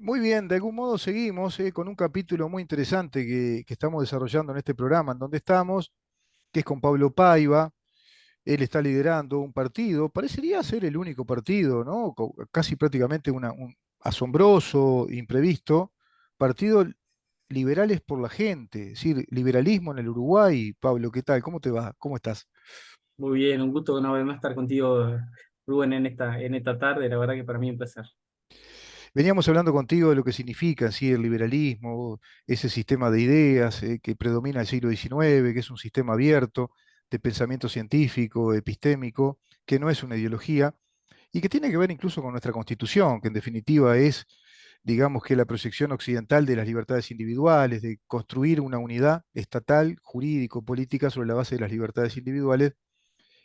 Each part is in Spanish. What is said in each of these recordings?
Muy bien, de algún modo seguimos con un capítulo muy interesante que estamos desarrollando en este programa, en donde estamos, que es con Pablo Paiva. Él está liderando un partido, parecería ser el único partido, ¿no? Casi prácticamente un asombroso, imprevisto, Partido Liberales por la Gente, es decir, liberalismo en el Uruguay. Pablo, ¿qué tal? ¿Cómo te va? ¿Cómo estás? Muy bien, un gusto una vez más estar contigo, Rubén, en esta tarde. La verdad que para mí un placer. Veníamos hablando contigo de lo que significa en sí el liberalismo, ese sistema de ideas que predomina el siglo XIX, que es un sistema abierto de pensamiento científico, epistémico, que no es una ideología y que tiene que ver incluso con nuestra Constitución, que en definitiva es, digamos que la proyección occidental de las libertades individuales, de construir una unidad estatal, jurídico-política sobre la base de las libertades individuales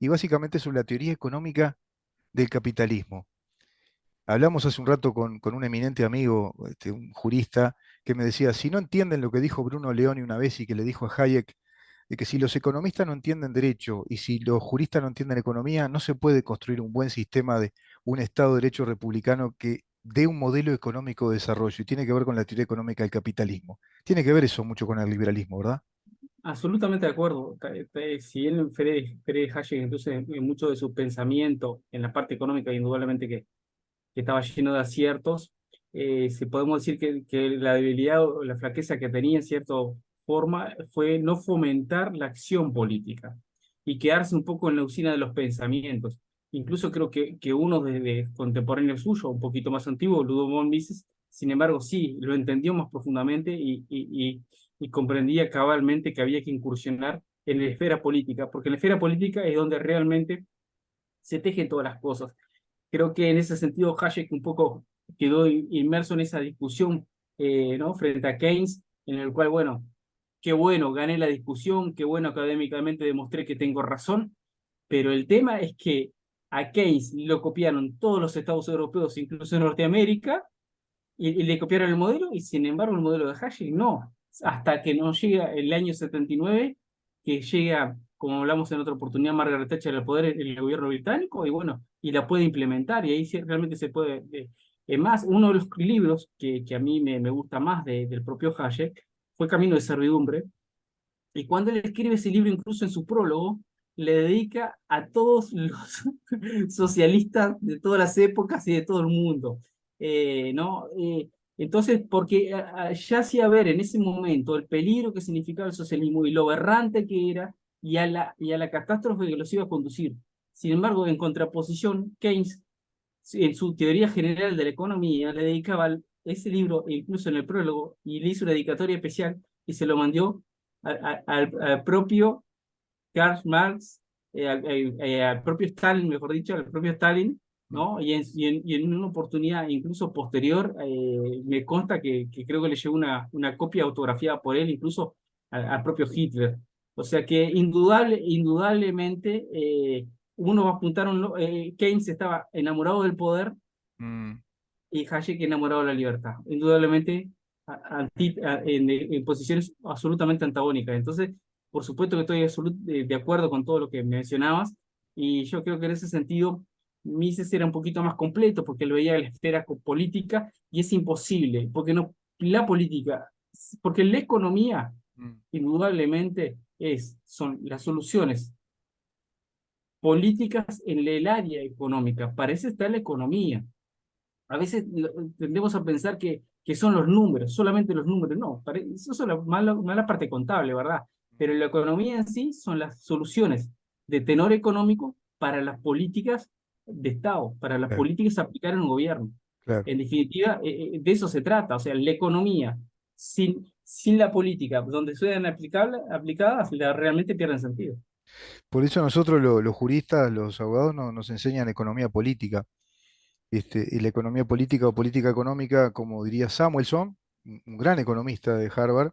y básicamente sobre la teoría económica del capitalismo. Hablamos hace un rato con un eminente amigo, un jurista, que me decía, si no entienden lo que dijo Bruno Leoni una vez y que le dijo a Hayek, de que si los economistas no entienden derecho y si los juristas no entienden economía, no se puede construir un buen sistema de un Estado de Derecho republicano que dé un modelo económico de desarrollo y tiene que ver con la teoría económica del capitalismo. Tiene que ver eso mucho con el liberalismo, ¿verdad? Absolutamente de acuerdo. Si bien Friedrich Hayek, entonces, en mucho de su pensamiento en la parte económica, indudablemente que estaba lleno de aciertos, si podemos decir que la debilidad o la flaqueza que tenía en cierta forma fue no fomentar la acción política y quedarse un poco en la usina de los pensamientos. Incluso creo que uno de contemporáneo suyo, un poquito más antiguo, Ludo von Mises, sin embargo, sí, lo entendió más profundamente y comprendía cabalmente que había que incursionar en la esfera política, porque en la esfera política es donde realmente se tejen todas las cosas. Creo que en ese sentido Hayek un poco quedó inmerso en esa discusión, ¿no? Frente a Keynes, en el cual, bueno, qué bueno, gané la discusión, qué bueno académicamente demostré que tengo razón, pero el tema es que a Keynes lo copiaron todos los estados europeos, incluso Norteamérica, y le copiaron el modelo, y sin embargo el modelo de Hayek no. Hasta que no llega el año 79, que llega, como hablamos en otra oportunidad, Margaret Thatcher al poder en el gobierno británico, y bueno, y la puede implementar, y ahí sí realmente se puede. Es más, uno de los libros que a mí me gusta más del propio Hayek fue Camino de Servidumbre, y cuando él escribe ese libro, incluso en su prólogo, le dedica a todos los socialistas de todas las épocas y de todo el mundo. ¿No? Entonces, porque ya hacía ver en ese momento el peligro que significaba el socialismo y lo aberrante que era y a la catástrofe que los iba a conducir. Sin embargo, en contraposición, Keynes, en su teoría general de la economía, le dedicaba ese libro, incluso en el prólogo, y le hizo una dedicatoria especial y se lo mandó al propio Karl Marx, al propio Stalin, mejor dicho, al propio Stalin, Mm. ¿no? Y en una oportunidad incluso posterior, me consta que creo que le llegó una copia autografiada por él, incluso al propio Hitler. O sea que indudablemente uno va a apuntar, Keynes estaba enamorado del poder Mm. y Hayek enamorado de la libertad. Indudablemente en posiciones absolutamente antagónicas. Entonces, por supuesto que estoy de acuerdo con todo lo que mencionabas y yo creo que en ese sentido Mises era un poquito más completo porque lo veía en la esfera política y es imposible, porque no, la política, porque la economía Mm. indudablemente son las soluciones políticas en el área económica. Para eso está la economía. A veces tendemos a pensar que son los números, solamente los números. No, eso es la mala parte contable, ¿verdad? Pero la economía en sí son las soluciones de tenor económico para las políticas de Estado, para las Claro, políticas a aplicar en un gobierno. claro. En definitiva, de eso se trata. O sea, la economía sin la política, donde sean aplicadas, realmente pierden sentido. Por eso nosotros los juristas, los abogados, nos enseñan economía política. Y la economía política o política económica, como diría Samuelson, un gran economista de Harvard,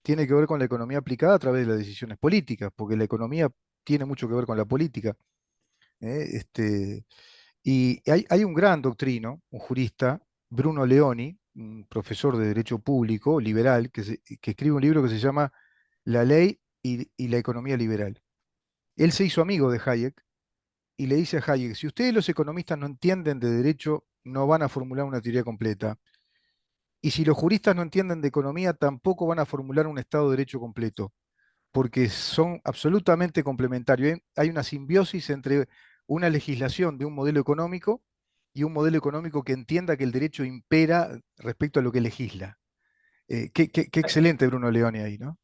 tiene que ver con la economía aplicada a través de las decisiones políticas, porque la economía tiene mucho que ver con la política. ¿Eh? Y hay un gran doctrino, un jurista, Bruno Leoni, un profesor de Derecho Público, liberal, que escribe un libro que se llama La ley y la economía liberal. Él se hizo amigo de Hayek y le dice a Hayek, si ustedes los economistas no entienden de derecho, no van a formular una teoría completa. Y si los juristas no entienden de economía, tampoco van a formular un Estado de Derecho completo, porque son absolutamente complementarios. Hay una simbiosis entre una legislación de un modelo económico y un modelo económico que entienda que el derecho impera respecto a lo que legisla. Qué excelente Bruno Leoni ahí, ¿no?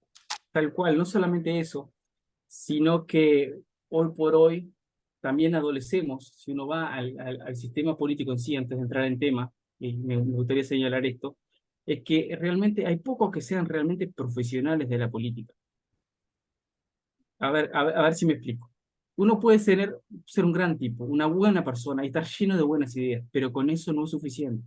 Tal cual, no solamente eso, sino que hoy por hoy también adolecemos, si uno va al sistema político en sí, antes de entrar en tema, y me gustaría señalar esto, es que realmente hay pocos que sean realmente profesionales de la política. A ver si me explico. Uno puede ser un gran tipo, una buena persona y estar lleno de buenas ideas, pero con eso no es suficiente.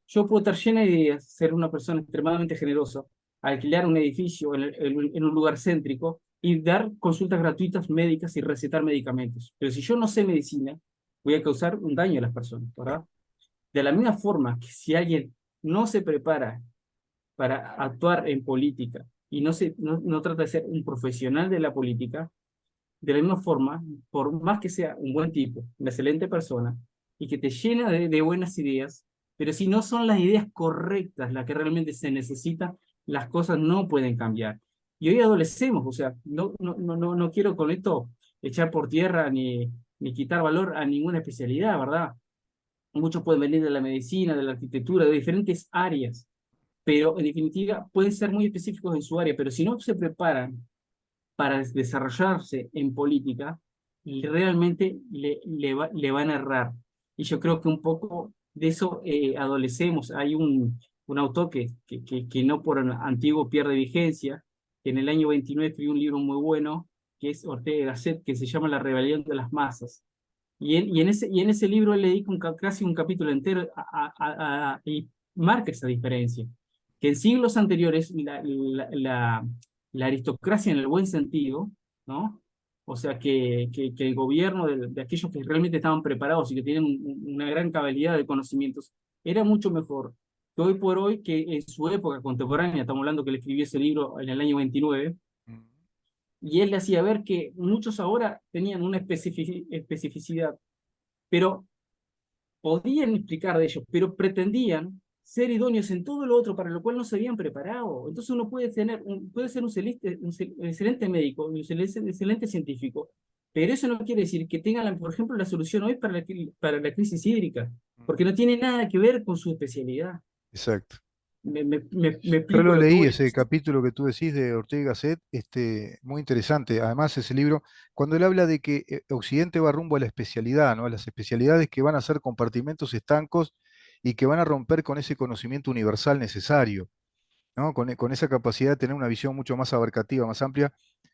Yo puedo estar llena de ideas, ser una persona extremadamente generosa, alquilar un edificio en un lugar céntrico y dar consultas gratuitas médicas y recetar medicamentos. Pero si yo no sé medicina, voy a causar un daño a las personas, ¿verdad? De la misma forma que si alguien no se prepara para actuar en política y no trata de ser un profesional de la política, de la misma forma, por más que sea un buen tipo, una excelente persona, y que te llena de buenas ideas, pero si no son las ideas correctas las que realmente se necesitan, las cosas no pueden cambiar. Y hoy adolecemos, o sea, no quiero con esto echar por tierra ni quitar valor a ninguna especialidad, ¿verdad? Muchos pueden venir de la medicina, de la arquitectura, de diferentes áreas, pero en definitiva pueden ser muy específicos en su área, pero si no se preparan para desarrollarse en política, y realmente le van a errar. Y yo creo que un poco de eso adolecemos. Hay un autor que no por antiguo pierde vigencia, que en el año 29 escribió un libro muy bueno, que es Ortega y Gasset, que se llama La rebelión de las masas. Y en ese libro él le dedica casi un capítulo entero y marca esa diferencia. Que en siglos anteriores la aristocracia en el buen sentido, ¿no? O sea, que el gobierno de aquellos que realmente estaban preparados y que tienen una gran cabalidad de conocimientos, era mucho mejor que hoy por hoy, que en su época contemporánea, estamos hablando que él escribió ese libro en el año 29, Mm. y él le hacía ver que muchos ahora tenían una especificidad, pero podían explicar de ellos, pero pretendían ser idóneos en todo lo otro para lo cual no se habían preparado. Entonces uno puede ser un excelente médico, un excelente científico, pero eso no quiere decir que tenga, por ejemplo, la solución hoy para la crisis hídrica, Mm. porque no tiene nada que ver con su especialidad. Exacto. Me Yo explico lo lo que leí, voy a ese decir. capítulo que tú decís de Ortega y Gasset, muy interesante. Además, ese libro, cuando él habla de que Occidente va rumbo a la especialidad, ¿no? A las especialidades que van a ser compartimentos estancos y que van a romper con ese conocimiento universal necesario, ¿no? Con esa capacidad de tener una visión mucho más abarcativa, más amplia.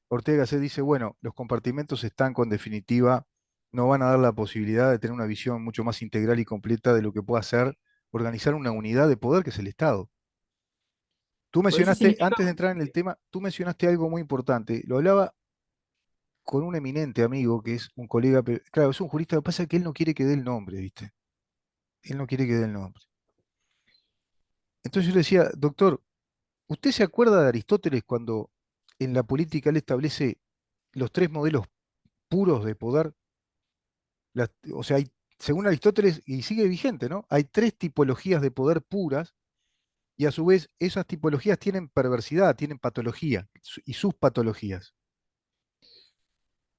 Ortega y Gasset dice, bueno, los compartimentos estancos en definitiva no van a dar la posibilidad de tener una visión mucho más integral y completa de lo que pueda ser organizar una unidad de poder que es el Estado. Tú Por eso mencionaste, significa, antes de entrar en el tema, tú mencionaste algo muy importante. Lo hablaba con un eminente amigo que es un colega, pero claro, es un jurista, lo que pasa es que él no quiere que dé el nombre, ¿viste? Él no quiere que dé el nombre. Entonces yo le decía, doctor, ¿usted se acuerda de Aristóteles cuando en la política él establece los tres modelos puros de poder? O sea, según Aristóteles, y sigue vigente, ¿no? Hay tres tipologías de poder puras y a su vez esas tipologías tienen perversidad, tienen patología y sus patologías.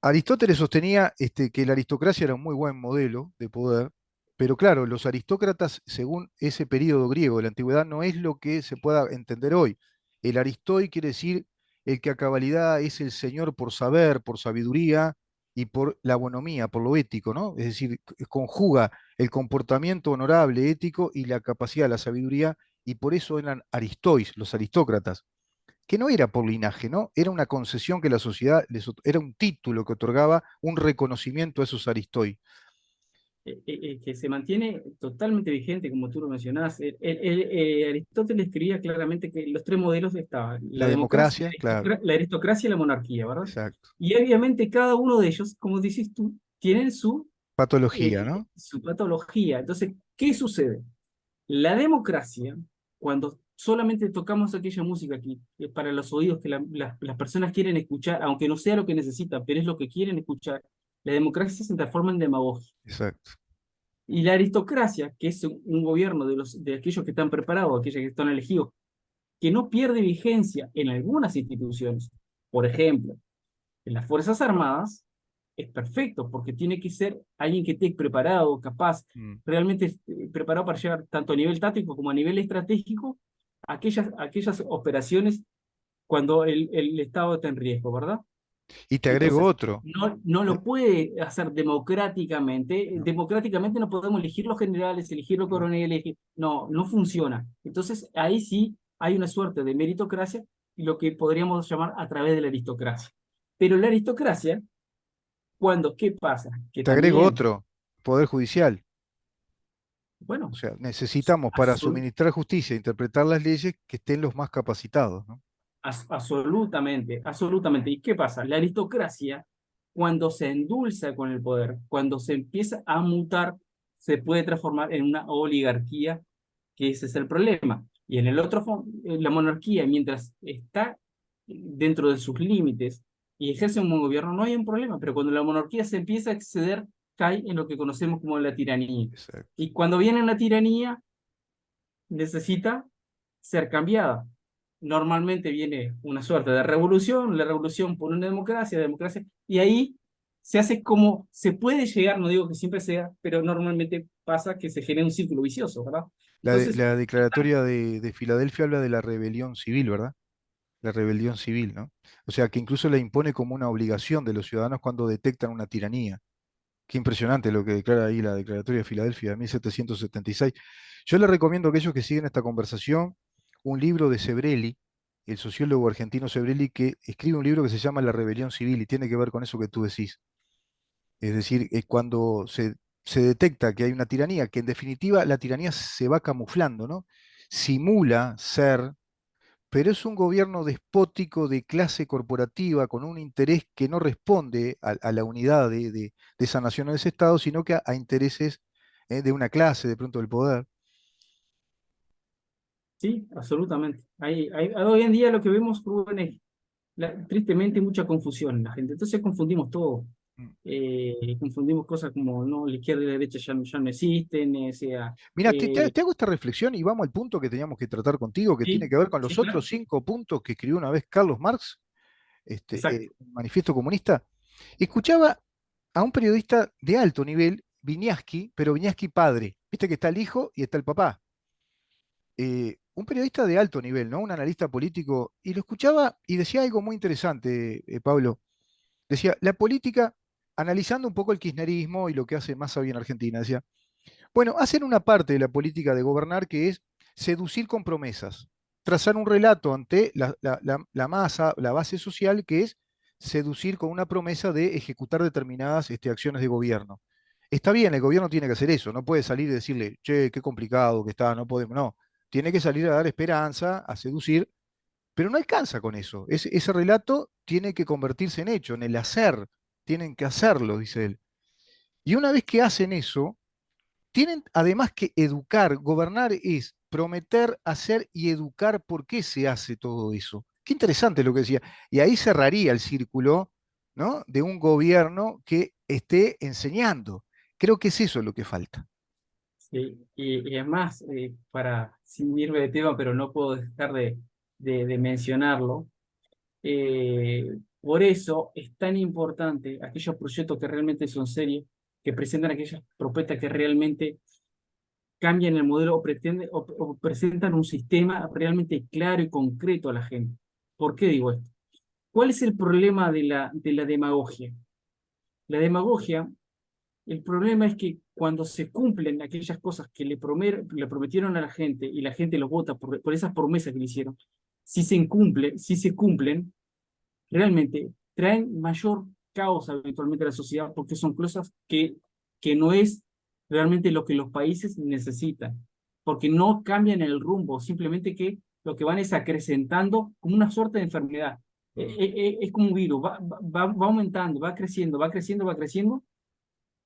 Aristóteles sostenía que la aristocracia era un muy buen modelo de poder, pero claro, los aristócratas, según ese periodo griego de la antigüedad, no es lo que se pueda entender hoy. El aristoi quiere decir el que a cabalidad es el señor por saber, por sabiduría y por la bonomía, por lo ético, ¿no? Es decir, conjuga el comportamiento honorable, ético y la capacidad, la sabiduría, y por eso eran aristois, los aristócratas que no era por linaje, ¿no? Era una concesión que la sociedad era un título que otorgaba un reconocimiento a esos aristoi. que se mantiene totalmente vigente, como tú lo mencionás. Aristóteles escribía claramente que los tres modelos estaban, La la democracia, democracia, claro, la aristocracia y la monarquía, ¿verdad? exacto. Y obviamente cada uno de ellos, como dices tú, tienen Patología, ¿no? su patología. Entonces, ¿qué sucede? La democracia, cuando solamente tocamos aquella música aquí, para los oídos que las personas quieren escuchar, aunque no sea lo que necesitan, pero es lo que quieren escuchar, la democracia se transforma en demagogia. Exacto. Y la aristocracia, que es un gobierno de aquellos que están preparados, aquellos que están elegidos, que no pierde vigencia en algunas instituciones. Por ejemplo, en las Fuerzas Armadas es perfecto porque tiene que ser alguien que esté preparado, capaz, Mm. realmente preparado para llegar tanto a nivel táctico como a nivel estratégico a aquellas operaciones cuando el Estado está en riesgo, ¿verdad? Y te agrego Entonces, otro. no ¿Eh? lo puede hacer democráticamente. No. Democráticamente no podemos elegir los generales, elegir los Mm. coroneles. No, no funciona. Entonces, ahí sí hay una suerte de meritocracia y lo que podríamos llamar a través de la aristocracia. Pero la aristocracia, cuando, ¿qué pasa? Que Te agrego también, otro. Poder judicial. O bueno, sea, necesitamos para absolutamente. suministrar justicia e interpretar las leyes que estén los más capacitados, ¿no? Absolutamente, absolutamente. ¿Y qué pasa? La aristocracia, cuando se endulza con el poder, cuando se empieza a mutar, se puede transformar en una oligarquía, que ese es el problema. Y en el otro, la monarquía, mientras está dentro de sus límites y ejerce un buen gobierno, no hay un problema, pero cuando la monarquía se empieza a exceder, cae en lo que conocemos como la tiranía. Exacto. Y cuando viene la tiranía, necesita ser cambiada. Normalmente viene una suerte de revolución, la revolución por una democracia, democracia, y ahí se hace como se puede llegar, no digo que siempre sea, pero normalmente pasa que se genera un círculo vicioso, ¿verdad? Entonces, La declaratoria de Filadelfia habla de la rebelión civil, ¿verdad? La rebelión civil, ¿no? O sea, que incluso la impone como una obligación de los ciudadanos cuando detectan una tiranía. Qué impresionante lo que declara ahí la Declaratoria de Filadelfia de 1776. Yo le recomiendo a aquellos que siguen esta conversación un libro de Sebrelli, el sociólogo argentino Sebrelli, que escribe un libro que se llama La Rebelión Civil y tiene que ver con eso que tú decís. Es decir, cuando se detecta que hay una tiranía, que en definitiva la tiranía se va camuflando, ¿no? Simula ser, pero es un gobierno despótico de clase corporativa con un interés que no responde a la unidad de esa nación o de ese Estado, sino que a intereses de una clase, de pronto del poder. sí, absolutamente. Hoy en día lo que vemos, Rubén, es tristemente mucha confusión en la gente. Entonces confundimos todo. Mm. Confundimos cosas como no, la izquierda y la derecha ya no existen, o sea, Mira, te hago esta reflexión y vamos al punto que teníamos que tratar contigo, que tiene sí, que ver con sí, los claro, otros 5 puntos que escribió una vez Carlos Marx, exacto. Manifiesto Comunista. Escuchaba a un periodista de alto nivel, Viñaski, pero Viñaski padre. Viste que está el hijo y está el papá. Un periodista de alto nivel, ¿no? Un analista político, y lo escuchaba y decía algo muy interesante, Pablo. Decía, la política, analizando un poco el kirchnerismo y lo que hace Massa hoy en Argentina, decía, bueno, hacen una parte de la política de gobernar que es seducir con promesas, trazar un relato ante la masa, la base social, que es seducir con una promesa de ejecutar determinadas acciones de gobierno. Está bien, el gobierno tiene que hacer eso, no puede salir y decirle, che, qué complicado que está, no podemos, no. Tiene que salir a dar esperanza, a seducir, pero no alcanza con eso. Ese relato tiene que convertirse en hecho, en el hacer. Tienen que hacerlo, dice él. Y una vez que hacen eso, tienen además que educar. Gobernar es prometer, hacer y educar por qué se hace todo eso. Qué interesante lo que decía. Y ahí cerraría el círculo, ¿no? De un gobierno que esté enseñando. Creo que es eso lo que falta. Sí, y es más, sin irme de tema, pero no puedo dejar de mencionarlo, por eso es tan importante aquellos proyectos que realmente son serios, que presentan aquellas propuestas que realmente cambian el modelo o presentan un sistema realmente claro y concreto a la gente. ¿Por qué digo esto? ¿Cuál es el problema de la demagogia? La demagogia, el problema es que cuando se cumplen aquellas cosas que le prometieron a la gente y la gente los vota por esas promesas que le hicieron, si se cumplen, realmente traen mayor caos habitualmente a la sociedad porque son cosas que no es realmente lo que los países necesitan, porque no cambian el rumbo, simplemente que lo que van es acrecentando como una suerte de enfermedad. Mm. Es como un virus, va aumentando, va creciendo, va creciendo, va creciendo,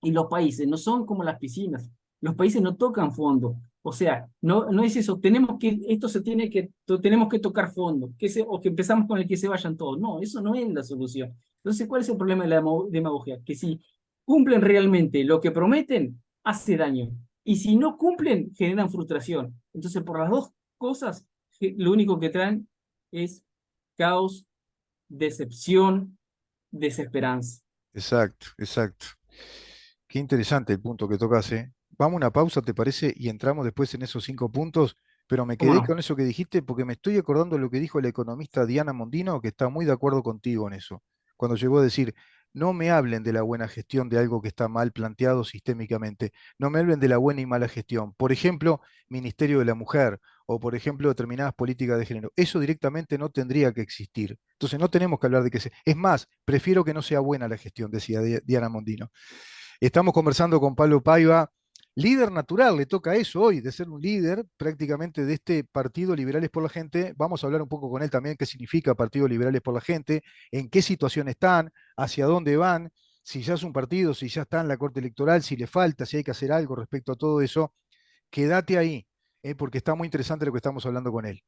y los países no son como las piscinas, los países no tocan fondo. O sea, no es eso, esto se tiene que, tenemos que tocar fondo, o que empezamos con el que se vayan todos. No, eso no es la solución. Entonces, ¿cuál es el problema de la demagogia? Que si cumplen realmente lo que prometen, hace daño. Y si no cumplen, generan frustración. Entonces, por las dos cosas, lo único que traen es caos, decepción, desesperanza. Exacto, exacto. Qué interesante el punto que tocas, ¿eh? Vamos a una pausa, ¿te parece? Y entramos después en esos 5 puntos, pero me ¿Cómo quedé no? con eso que dijiste porque me estoy acordando de lo que dijo la economista Diana Mondino, que está muy de acuerdo contigo en eso, cuando llegó a decir, no me hablen de la buena gestión de algo que está mal planteado sistémicamente, no me hablen de la buena y mala gestión. Por ejemplo, Ministerio de la Mujer o, por ejemplo, determinadas políticas de género. Eso directamente no tendría que existir. Entonces no tenemos que hablar de que se... Es más, prefiero que no sea buena la gestión, decía Diana Mondino. Estamos conversando con Pablo Paiva, líder natural, le toca eso hoy, de ser un líder prácticamente de este Partido Liberales por la Gente. Vamos a hablar un poco con él también qué significa Partido Liberales por la Gente, en qué situación están, hacia dónde van, si ya es un partido, si ya está en la Corte Electoral, si le falta, si hay que hacer algo respecto a todo eso. Quédate ahí, porque está muy interesante lo que estamos hablando con él.